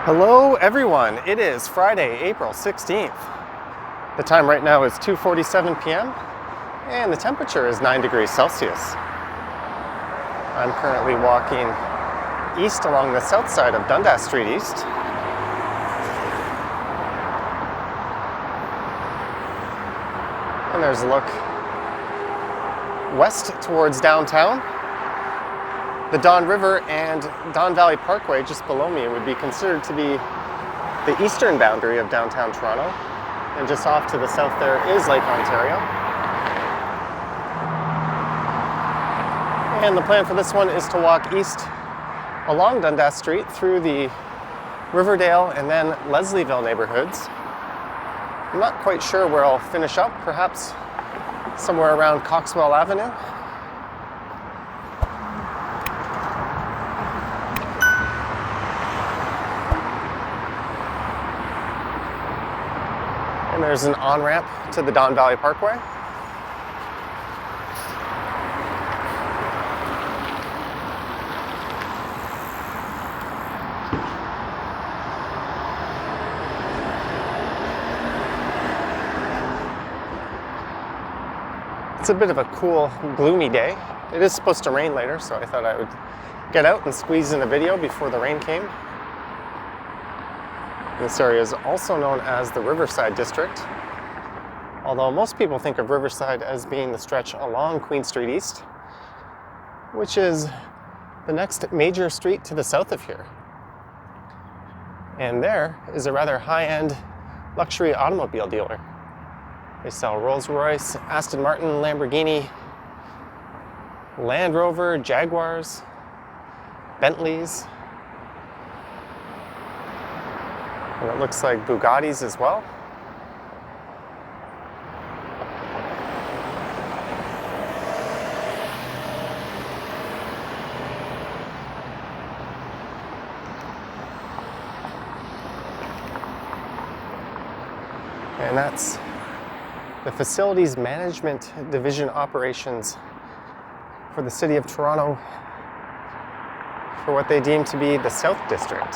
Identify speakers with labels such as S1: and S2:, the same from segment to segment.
S1: Hello everyone, it is Friday, April 16th. The time right now is 2:47 p.m. and the temperature is 9 degrees Celsius. I'm currently walking east along the south side of Dundas Street East. And there's a look west towards downtown. The Don River and Don Valley Parkway just below me would be considered to be the eastern boundary of downtown Toronto. And just off to the south there is Lake Ontario. And the plan for this one is to walk east along Dundas Street through the Riverdale and then Leslieville neighborhoods. I'm not quite sure where I'll finish up, perhaps somewhere around Coxwell Avenue. And there's an on-ramp to the Don Valley Parkway. It's a bit of a cool, gloomy day. It is supposed to rain later, so I thought I would get out and squeeze in a video before the rain came. This area is also known as the Riverside District, although most people think of Riverside as being the stretch along Queen Street East, which is the next major street to the south of here. And there is a rather high-end luxury automobile dealer. They sell Rolls-Royce, Aston Martin, Lamborghini, Land Rover, Jaguars, Bentleys, and it looks like Bugattis as well. And that's the Facilities Management Division operations for the City of Toronto for what they deem to be the South District.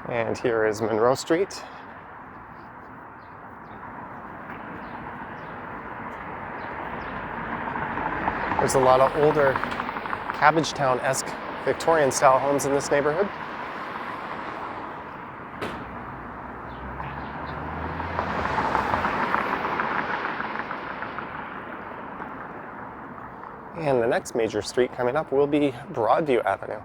S1: And here is Monroe Street. There's a lot of older Cabbagetown-esque Victorian-style homes in this neighborhood. And the next major street coming up will be Broadview Avenue.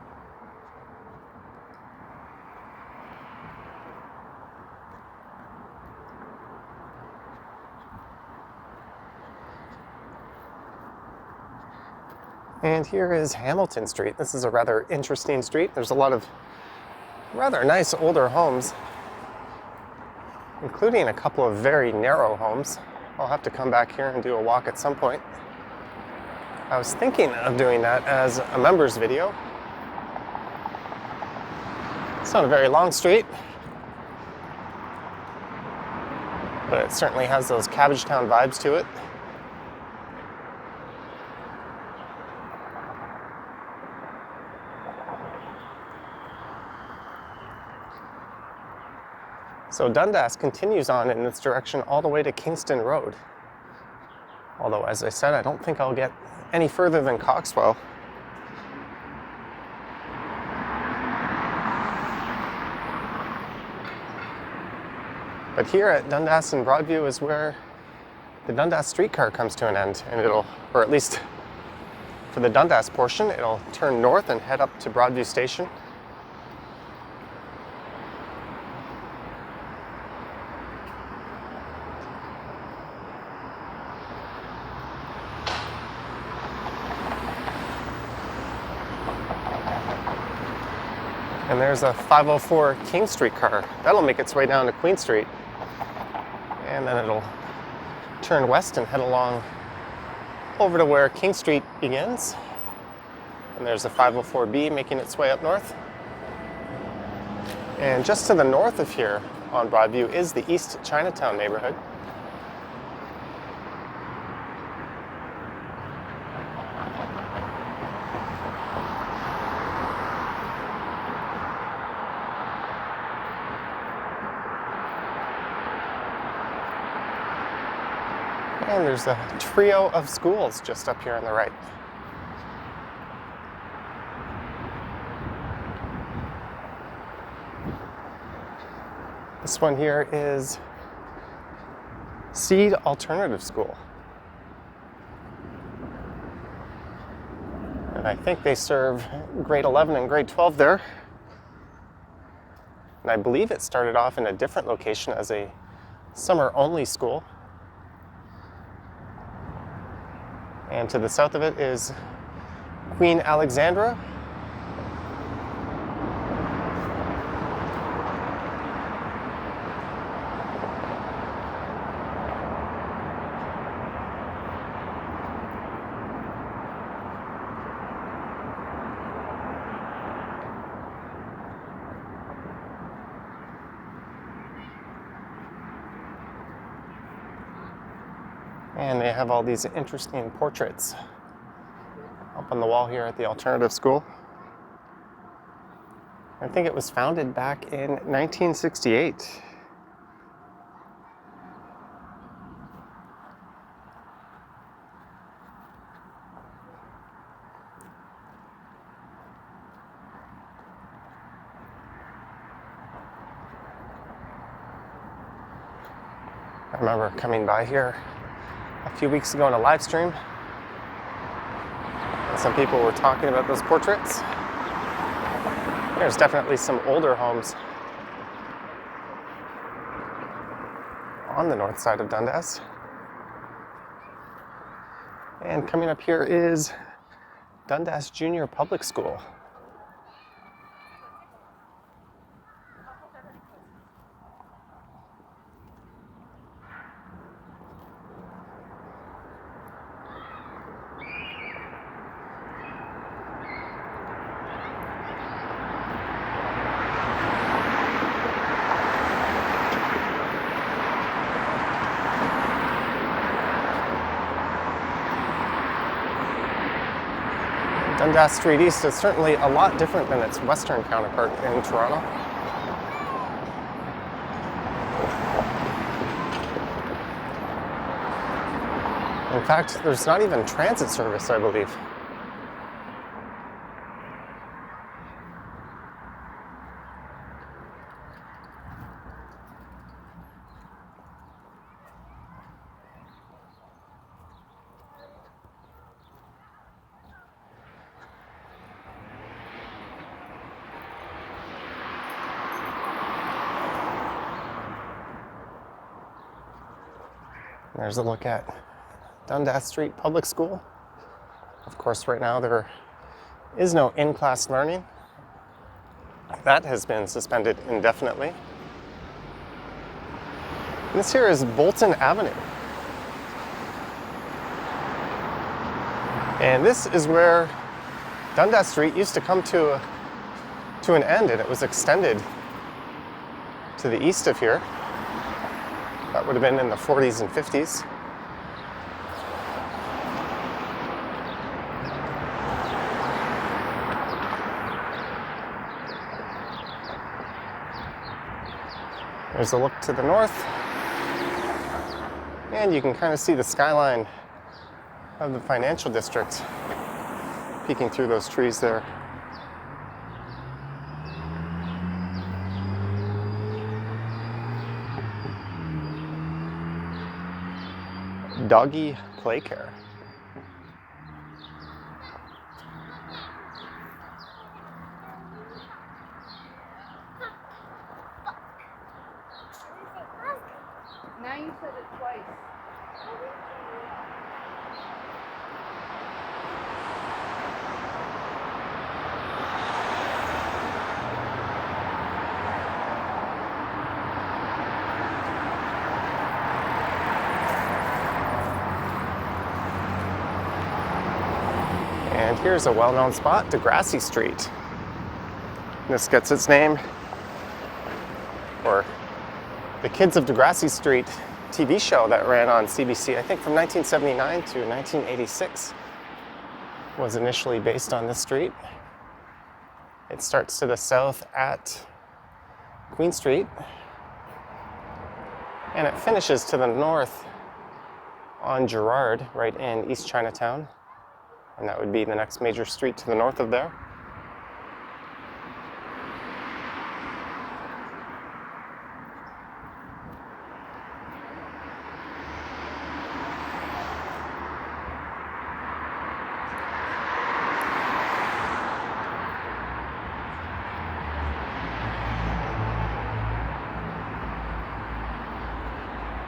S1: And here is Hamilton Street. This is a rather interesting street. There's a lot of rather nice older homes, including a couple of very narrow homes. I'll have to come back here and do a walk at some point. I was thinking of doing that as a members video. It's not a very long street, but it certainly has those Cabbagetown vibes to it. So Dundas continues on in this direction all the way to Kingston Road. Although, as I said, I don't think I'll get any further than Coxwell. But here at Dundas and Broadview is where the Dundas streetcar comes to an end, and it'll, or at least for the Dundas portion, it'll turn north and head up to Broadview Station. And there's a 504 King Street car. That'll make its way down to Queen Street. And then it'll turn west and head along over to where King Street begins. And there's a 504B making its way up north. And just to the north of here on Broadview is the East Chinatown neighborhood. And there's a trio of schools just up here on the right. This one here is Seed Alternative School. And I think they serve grade 11 and grade 12 there. And I believe it started off in a different location as a summer-only school. And to the south of it is Queen Alexandra. And they have all these interesting portraits up on the wall here at the alternative school. I think it was founded back in 1968. I remember coming by here a few weeks ago on a live stream. And some people were talking about those portraits. There's definitely some older homes on the north side of Dundas. And coming up here is Dundas Junior Public School. Dundas Street East is certainly a lot different than its western counterpart in Toronto. In fact, there's not even transit service, I believe. There's a look at Dundas Street Public School. Of course, right now there is no in-class learning. That has been suspended indefinitely. And this here is Bolton Avenue. And this is where Dundas Street used to come to an end, and it was extended to the east of here. That would have been in the 40s and 50s. There's a look to the north, and you can kind of see the skyline of the financial district peeking through those trees there. Doggy Play Care.
S2: Now you said it twice.
S1: And here's a well-known spot, Degrassi Street. This gets its name, or the Kids of Degrassi Street TV show that ran on CBC, I think from 1979 to 1986, was initially based on this street. It starts to the south at Queen Street, and it finishes to the north on Gerrard, right in East Chinatown. And that would be the next major street to the north of there.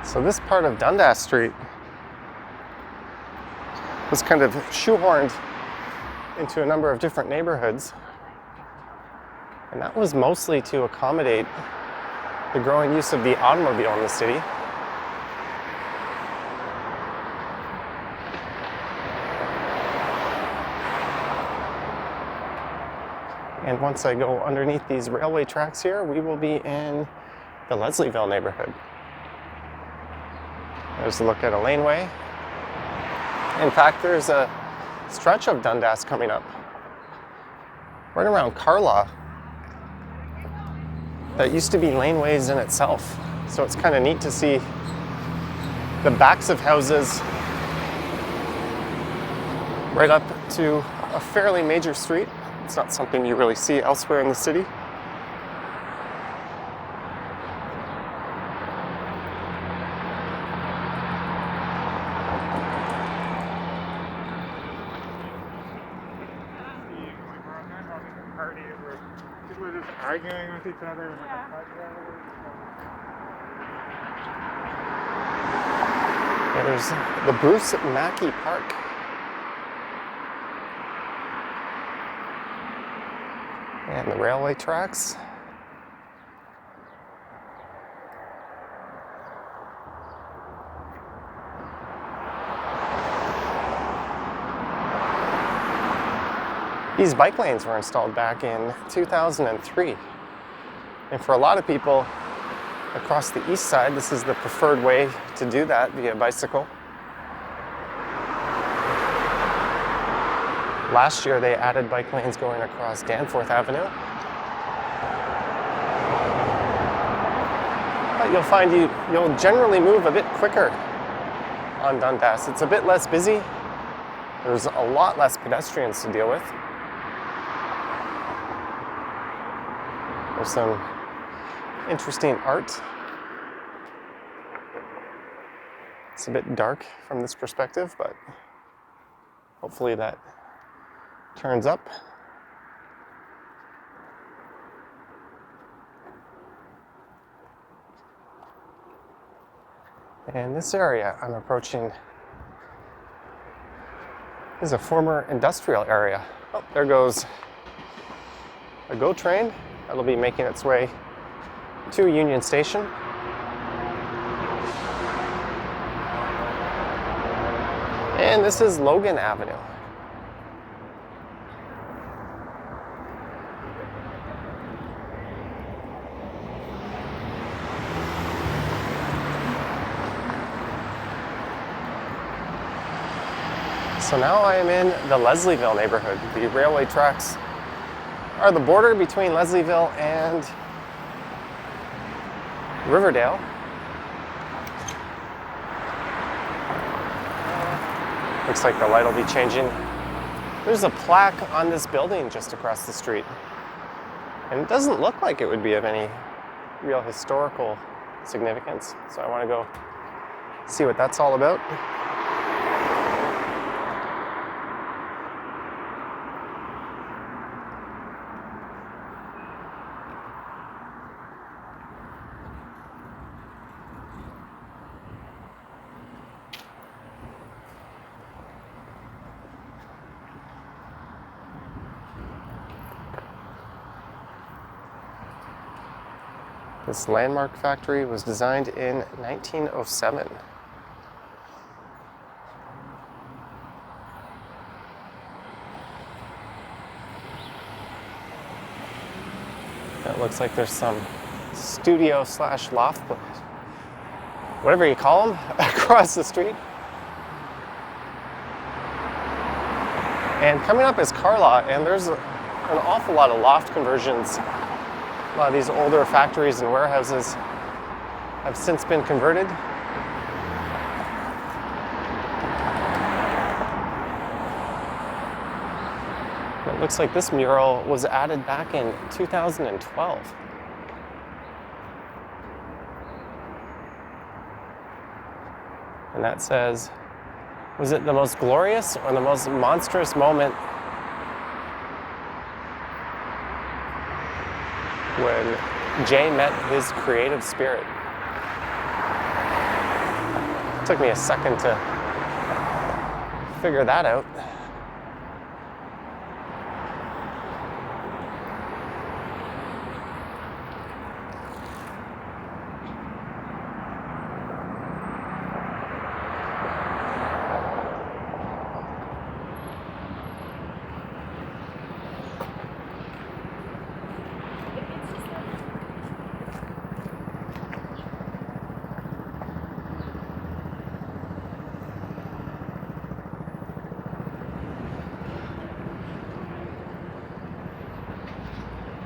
S1: So this part of Dundas Street was kind of shoehorned into a number of different neighborhoods. And that was mostly to accommodate the growing use of the automobile in the city. And once I go underneath these railway tracks here, we will be in the Leslieville neighborhood. There's a look at a laneway. In fact, there's a stretch of Dundas coming up right around Carlaw that used to be laneways in itself. So it's kind of neat to see the backs of houses right up to a fairly major street. It's not something you really see elsewhere in the city.
S3: Arguing with each other.
S1: There's the Bruce Mackey Park. And the railway tracks. These bike lanes were installed back in 2003. And for a lot of people across the east side, this is the preferred way to do that via bicycle. Last year, they added bike lanes going across Danforth Avenue. But you'll find you'll generally move a bit quicker on Dundas. It's a bit less busy. There's a lot less pedestrians to deal with. There's some interesting art. It's a bit dark from this perspective, but hopefully that turns up. And this area I'm approaching is a former industrial area. Oh, there goes a GO train. That'll be making its way to Union Station. And this is Logan Avenue. So now I am in the Leslieville neighborhood. The railway tracks are the border between Leslieville and Riverdale. Looks like the light will be changing. There's a plaque on this building just across the street. And it doesn't look like it would be of any real historical significance. So I want to go see what that's all about. This landmark factory was designed in 1907. It looks like there's some studio slash loft, whatever you call them, across the street. And coming up is Carlaw, and there's an awful lot of loft conversions. A lot of these older factories and warehouses have since been converted. Looks like this mural was added back in 2012. And that says, was it the most glorious or the most monstrous moment when Jay met his creative spirit? It took me a second to figure that out.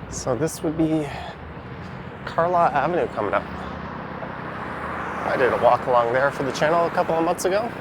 S1: So this would be Carlaw Avenue coming up. I did a walk along there for the channel a couple of months ago.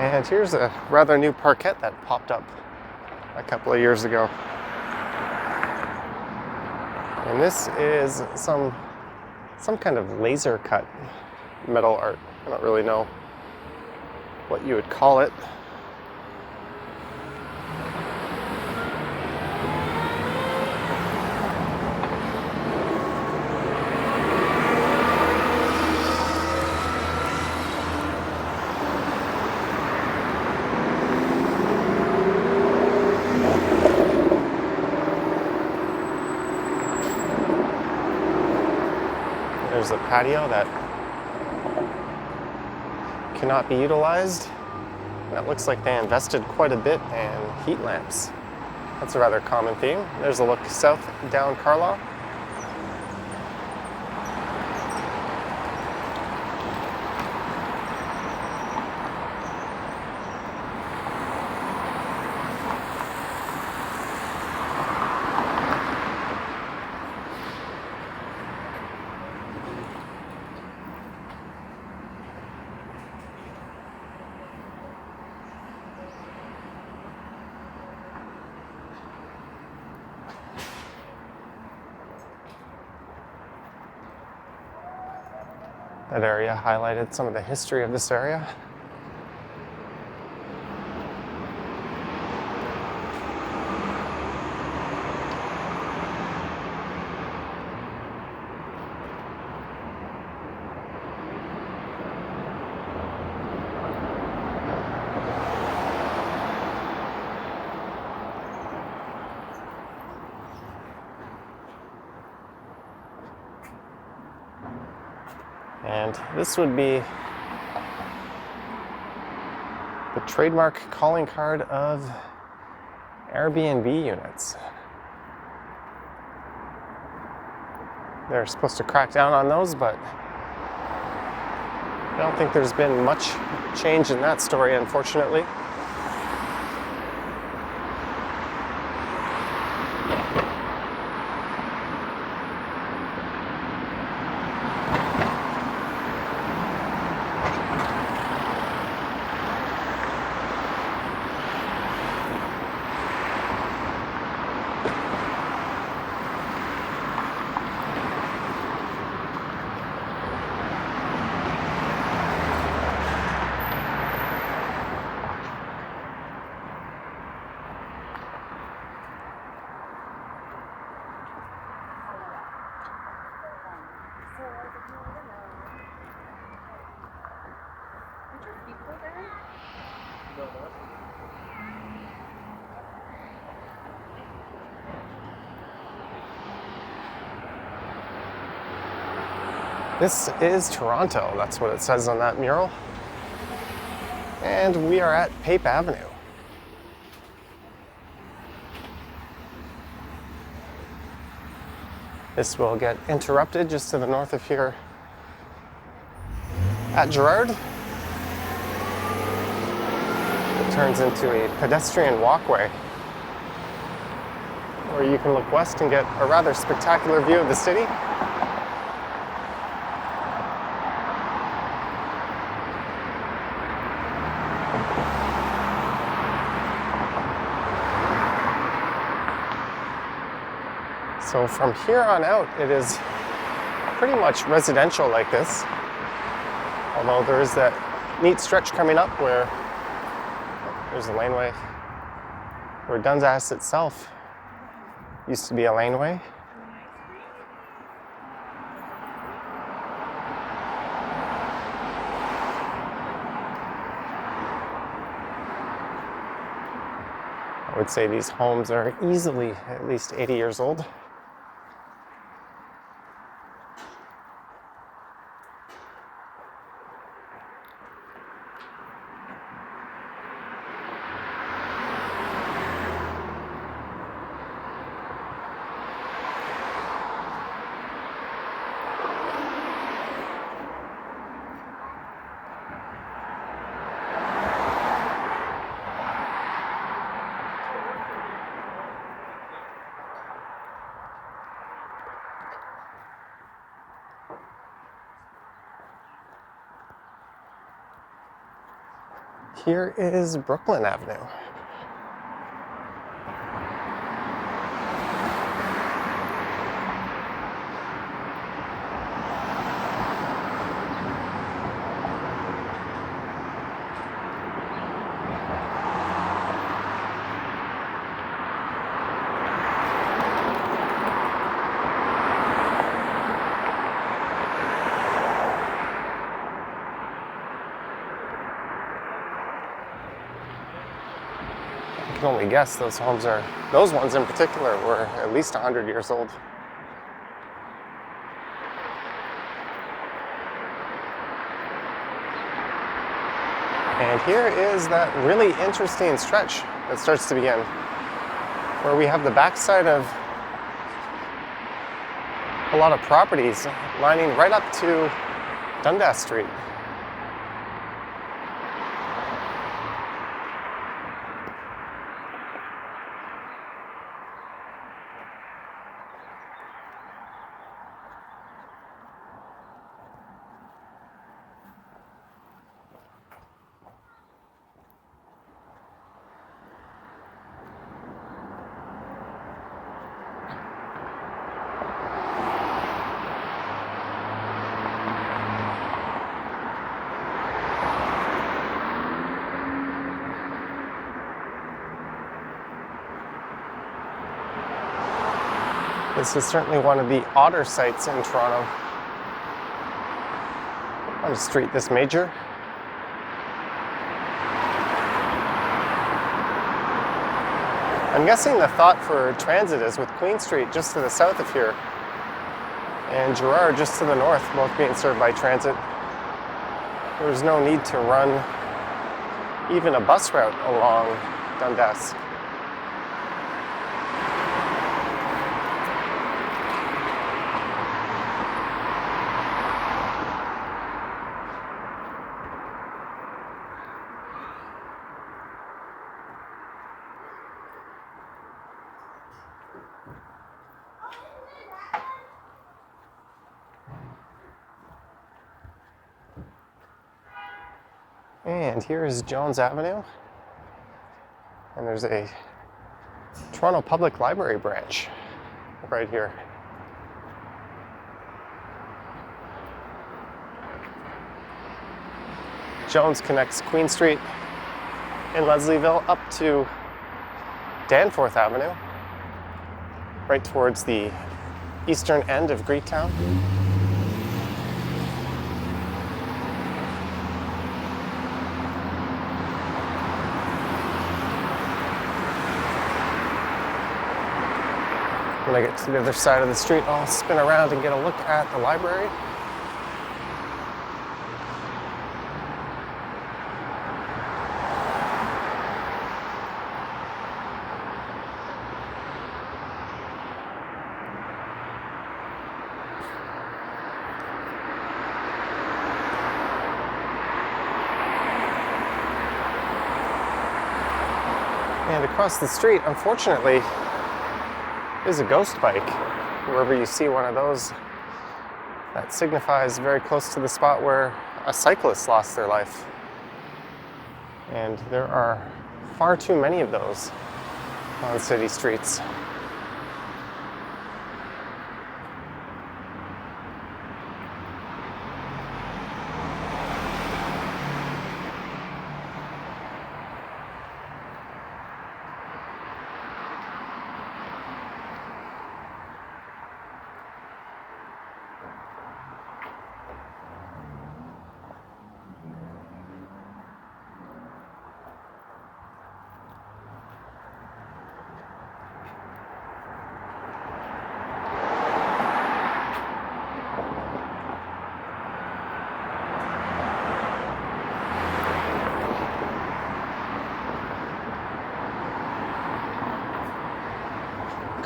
S1: And here's a rather new parkette that popped up a couple of years ago. And this is some kind of laser cut metal art. I don't really know what you would call it. There's a patio that cannot be utilized. That looks like they invested quite a bit in heat lamps. That's a rather common theme. There's a look south down Carlaw. That area highlighted some of the history of this area. And this would be the trademark calling card of Airbnb units. They're supposed to crack down on those, but I don't think there's been much change in that story, unfortunately. This is Toronto, that's what it says on that mural. And we are at Pape Avenue. This will get interrupted just to the north of here at Gerrard. It turns into a pedestrian walkway where you can look west and get a rather spectacular view of the city. So from here on out, it is pretty much residential like this. Although there is that neat stretch coming up where there's a laneway, where Dundas itself used to be a laneway. I would say these homes are easily at least 80 years old. Here is Brooklyn Avenue. I can only guess those ones in particular were at least 100 years old. And here is that really interesting stretch that starts to begin, where we have the backside of a lot of properties lining right up to Dundas Street. This is certainly one of the odder sights in Toronto, on a street this major. I'm guessing the thought for transit is with Queen Street just to the south of here and Gerrard just to the north, both being served by transit. There's no need to run even a bus route along Dundas. And here is Jones Avenue, and there's a Toronto Public Library branch right here. Jones connects Queen Street in Leslieville up to Danforth Avenue, right towards the eastern end of Greektown. When I get to the other side of the street, I'll spin around and get a look at the library. And across the street, unfortunately, is a ghost bike. Wherever you see one of those, that signifies very close to the spot where a cyclist lost their life. And there are far too many of those on city streets.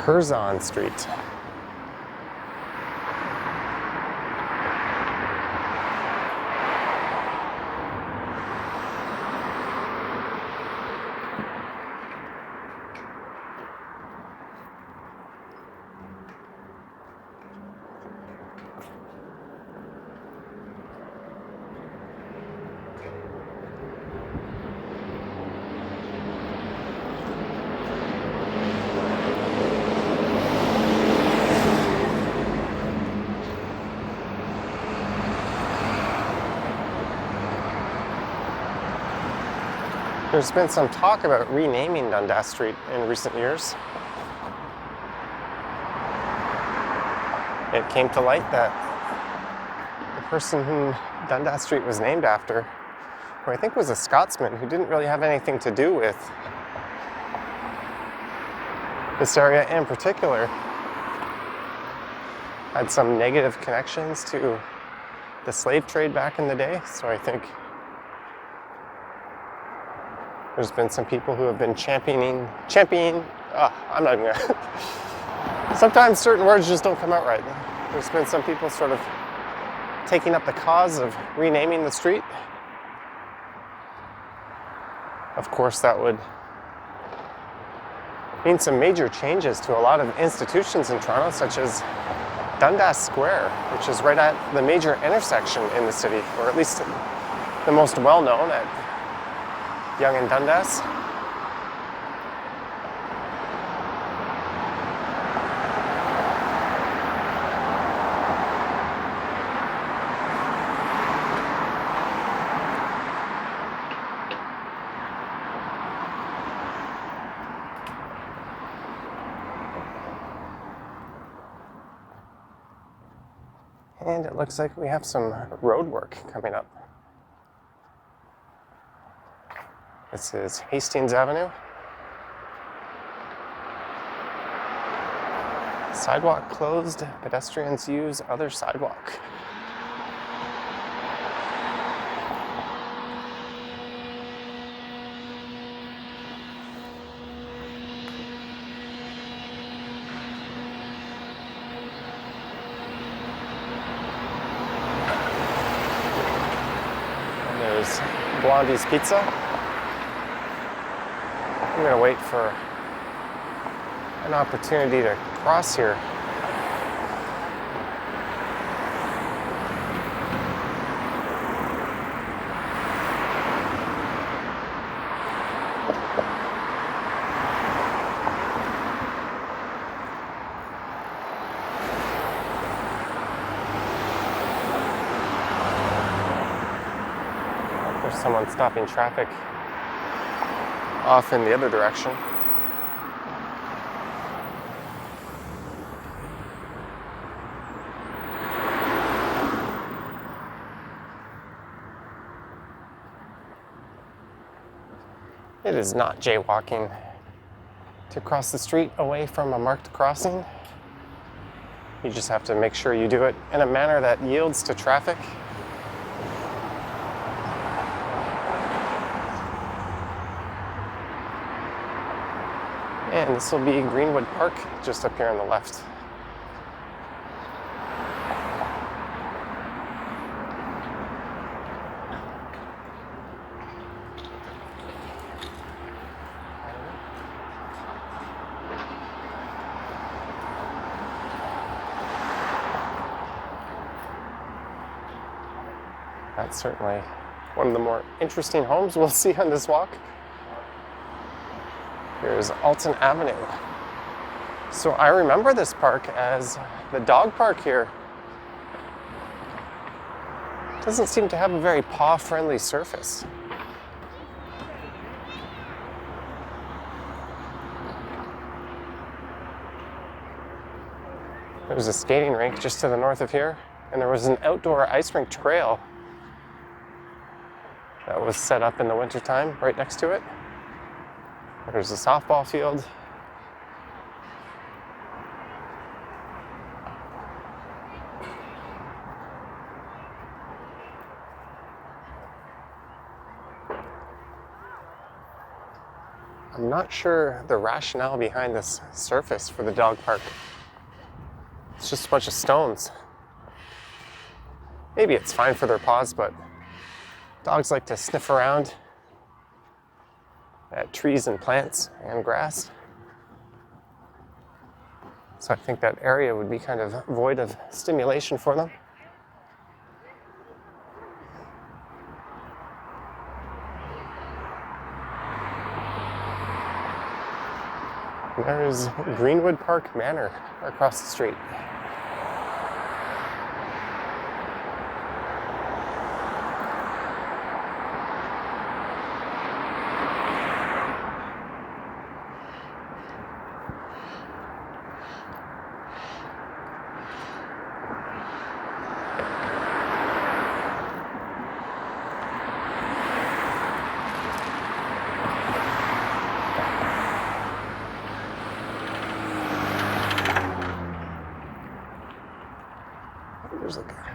S1: Curzon Street. There's been some talk about renaming Dundas Street in recent years. It came to light that the person whom Dundas Street was named after, who I think was a Scotsman who didn't really have anything to do with this area in particular, had some negative connections to the slave trade back in the day. So I think there's been some people who have been championing, I'm not even gonna, sometimes certain words just don't come out right. There's been some people sort of taking up the cause of renaming the street. Of course, that would mean some major changes to a lot of institutions in Toronto, such as Dundas Square, which is right at the major intersection in the city, or at least the most well-known at Yonge and Dundas. And it looks like we have some road work coming up. This is Hastings Avenue. Sidewalk closed, pedestrians use other sidewalk. And there's Blondie's Pizza. I'm going to wait for an opportunity to cross here. There's someone stopping traffic off in the other direction. It is not jaywalking to cross the street away from a marked crossing. You just have to make sure you do it in a manner that yields to traffic. And this will be Greenwood Park, just up here on the left. That's certainly one of the more interesting homes we'll see on this walk. Here's Alton Avenue. So I remember this park as the dog park here. Doesn't seem to have a very paw-friendly surface. There's a skating rink just to the north of here, and there was an outdoor ice rink trail that was set up in the wintertime right next to it. There's a softball field. I'm not sure the rationale behind this surface for the dog park. It's just a bunch of stones. Maybe it's fine for their paws, but dogs like to sniff around at trees and plants and grass. So I think that area would be kind of void of stimulation for them. There's Greenwood Park Manor across the street. There's a guy.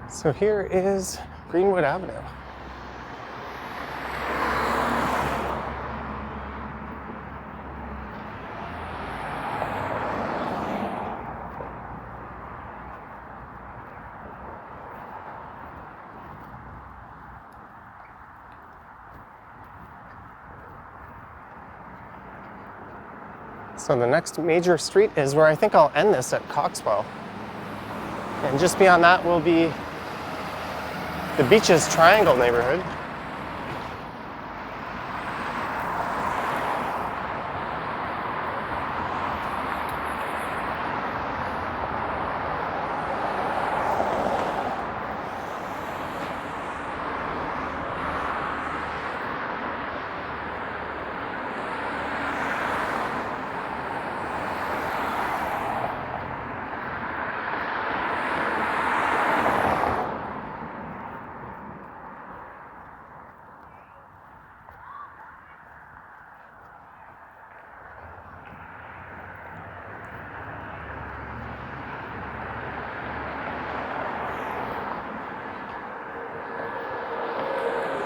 S1: So here is Greenwood Avenue. So the next major street is where I think I'll end this at Coxwell. And just beyond that will be the Beaches Triangle neighborhood.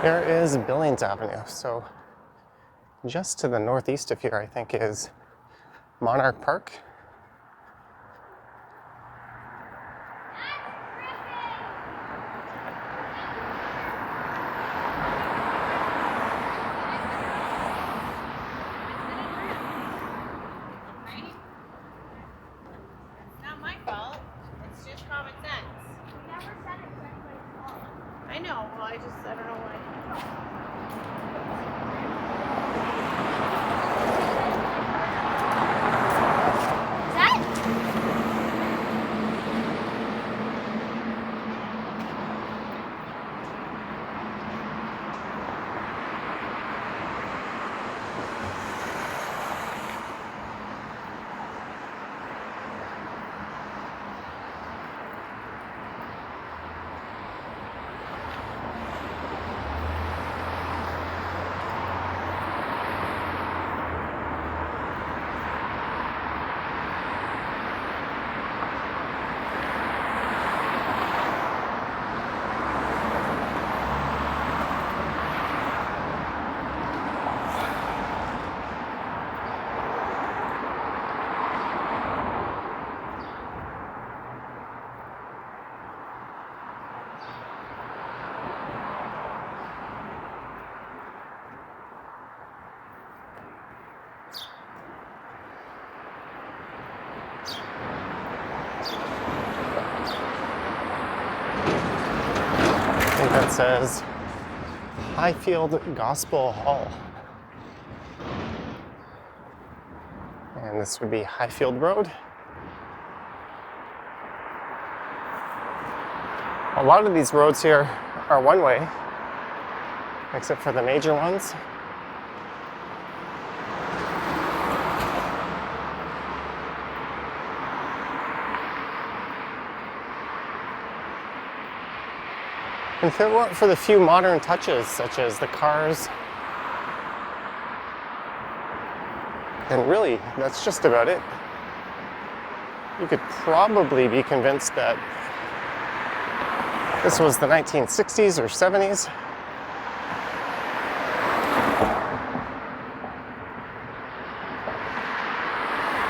S1: There is Billings Avenue. So just to the northeast of here, I think, is Monarch Park.
S4: It's not my fault. It's just common sense.
S2: We never said it was anybody's fault.
S4: I know. Well, I don't know why.
S1: that says Highfield Gospel Hall. And this would be Highfield Road. A lot of these roads here are one way, except for the major ones. And if it weren't for the few modern touches, such as the cars, and really, that's just about it. You could probably be convinced that this was the 1960s or 70s.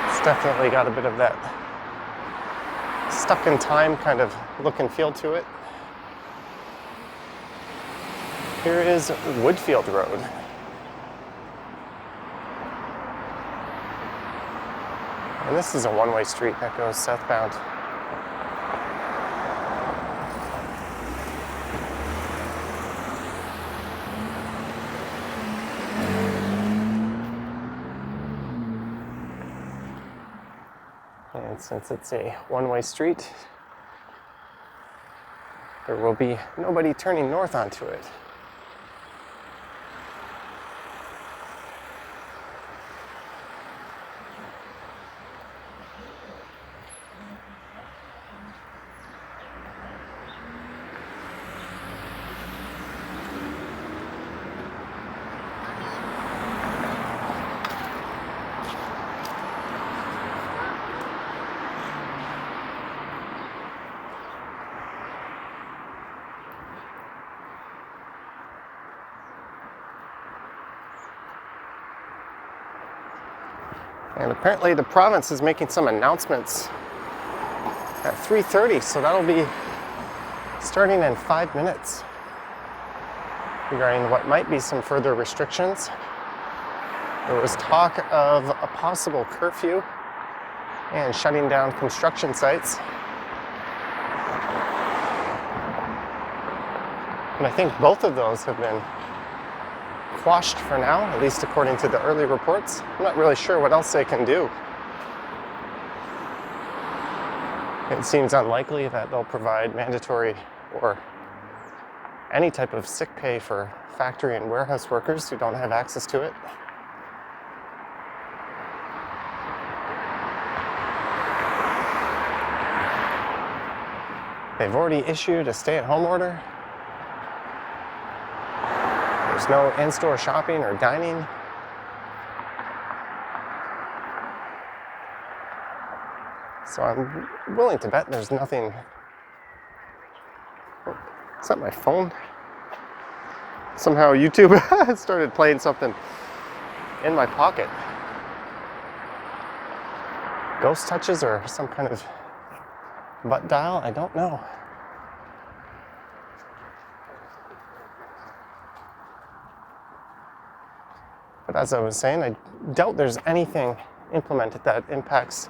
S1: It's definitely got a bit of that stuck in time kind of look and feel to it. Here is Woodfield Road. And this is a one-way street that goes southbound. And since it's a one-way street, there will be nobody turning north onto it. And apparently the province is making some announcements at 3:30, so that'll be starting in 5 minutes regarding what might be some further restrictions. There was talk of a possible curfew and shutting down construction sites. And I think both of those have been quashed for now, at least according to the early reports. I'm not really sure what else they can do. It seems unlikely that they'll provide mandatory or any type of sick pay for factory and warehouse workers who don't have access to it. They've already issued a stay-at-home order. There's no in-store shopping or dining. So I'm willing to bet there's nothing. Oh, is that my phone? Somehow YouTube started playing something in my pocket. Ghost touches or some kind of butt dial? I don't know. But as I was saying, I doubt there's anything implemented that impacts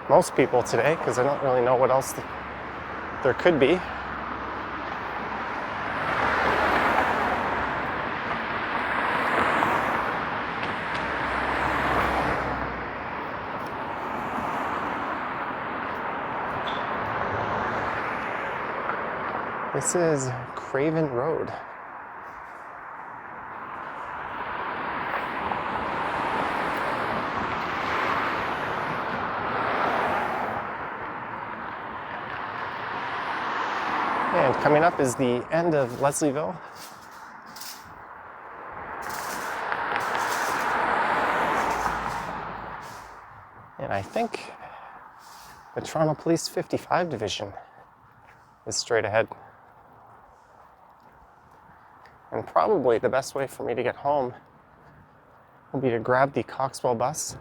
S1: most people today, because I don't really know what else there could be. This is Craven Road. And coming up is the end of Leslieville. And I think the Toronto Police 55 Division is straight ahead. And probably the best way for me to get home will be to grab the Coxwell bus.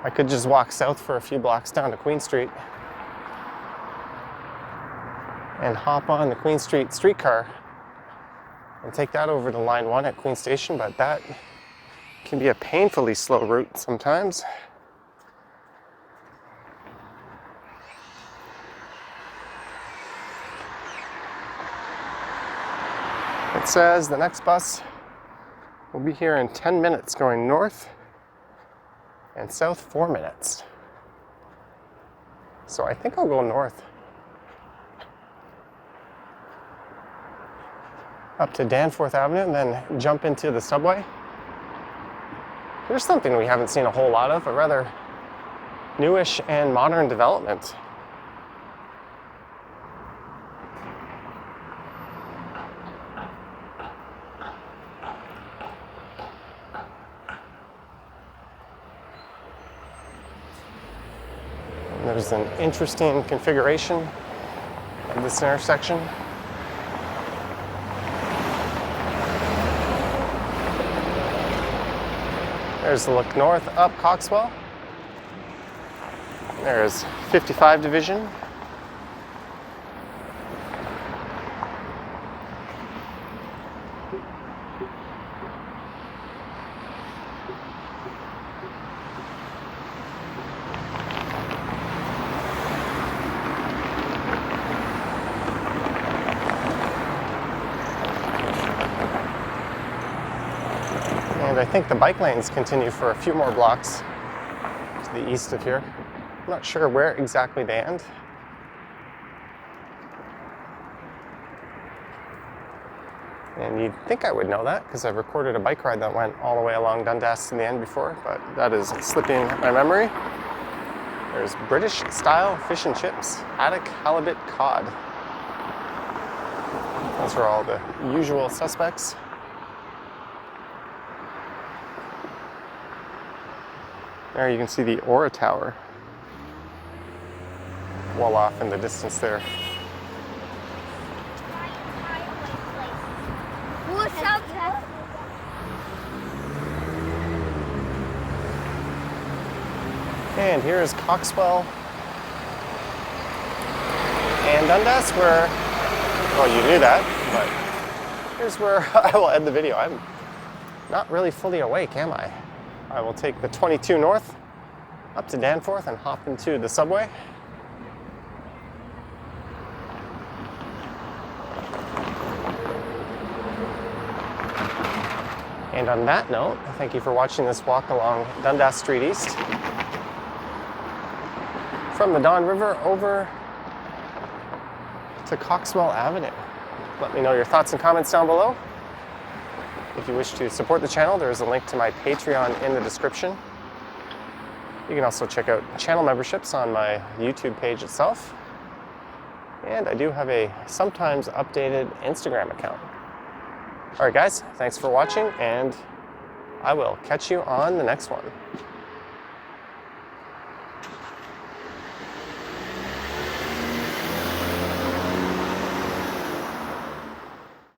S1: I could just walk south for a few blocks down to Queen Street and hop on the Queen Street streetcar and take that over to Line 1 at Queen Station, but that can be a painfully slow route sometimes. says the next bus will be here in 10 minutes going north and south 4 minutes. So I think I'll go north. Up to Danforth Avenue and then jump into the subway. Here's something we haven't seen a whole lot of, a rather newish and modern development. And there's an interesting configuration of this intersection. There's the look north up Coxwell. There's 55 Division. And I think the bike lanes continue for a few more blocks to the east of here. I'm not sure where exactly they end. And you'd think I would know that because I've recorded a bike ride that went all the way along Dundas to the end before, but that is slipping my memory. There's British style fish and chips, haddock, halibut, cod. Those are all the usual suspects. There you can see the Aura Tower well off in the distance there. And here's Coxwell and Dundas where, well, you knew that, but here's where I will end the video. I'm not really fully awake, am I? I will take the 22 north up to Danforth and hop into the subway. And on that note, thank you for watching this walk along Dundas Street East. From the Don River over to Coxwell Avenue. Let me know your thoughts and comments down below. If you wish to support the channel, there is a link to my Patreon in the description. You can also check out channel memberships on my YouTube page itself. And I do have a sometimes updated Instagram account. All right, guys, thanks for watching, and I will catch you on the next one.